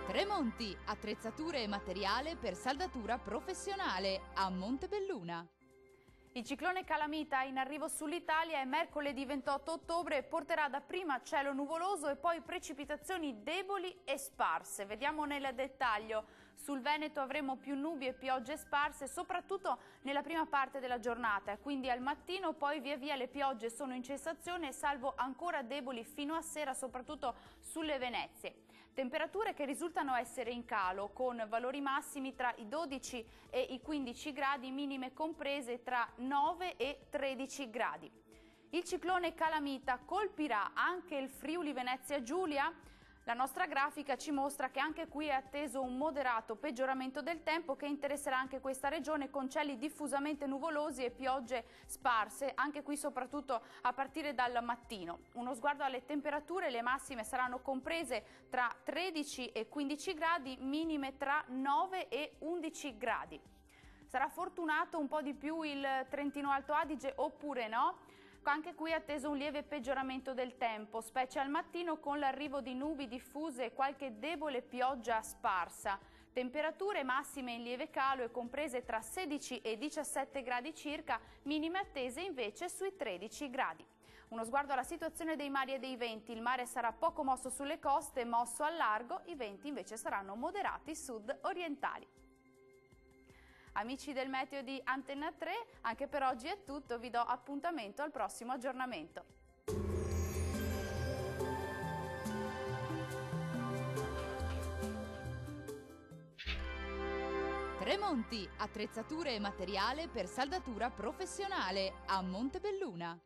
Tremonti, attrezzature e materiale per saldatura professionale a Montebelluna. Il ciclone Calamita in arrivo sull'Italia e mercoledì 28 ottobre porterà dapprima cielo nuvoloso e poi precipitazioni deboli e sparse. Vediamo nel dettaglio. Sul Veneto avremo più nubi e piogge sparse, soprattutto nella prima parte della giornata, quindi al mattino, poi via via le piogge sono in cessazione, salvo ancora deboli fino a sera, soprattutto sulle Venezie. Temperature che risultano essere in calo, con valori massimi tra i 12 e i 15 gradi, minime comprese tra 9 e 13 gradi. Il ciclone Calamita colpirà anche il Friuli Venezia Giulia? La nostra grafica ci mostra che anche qui è atteso un moderato peggioramento del tempo che interesserà anche questa regione, con cieli diffusamente nuvolosi e piogge sparse, anche qui soprattutto a partire dal mattino. Uno sguardo alle temperature: le massime saranno comprese tra 13 e 15 gradi, minime tra 9 e 11 gradi. Sarà fortunato un po' di più il Trentino Alto Adige oppure no? Anche qui è atteso un lieve peggioramento del tempo, specie al mattino, con l'arrivo di nubi diffuse e qualche debole pioggia sparsa. Temperature massime in lieve calo e comprese tra 16 e 17 gradi circa, minime attese invece sui 13 gradi. Uno sguardo alla situazione dei mari e dei venti: il mare sarà poco mosso sulle coste, mosso al largo, i venti invece saranno moderati sud-orientali. Amici del meteo di Antenna 3, anche per oggi è tutto, vi do appuntamento al prossimo aggiornamento. Tremonti, attrezzature e materiale per saldatura professionale a Montebelluna.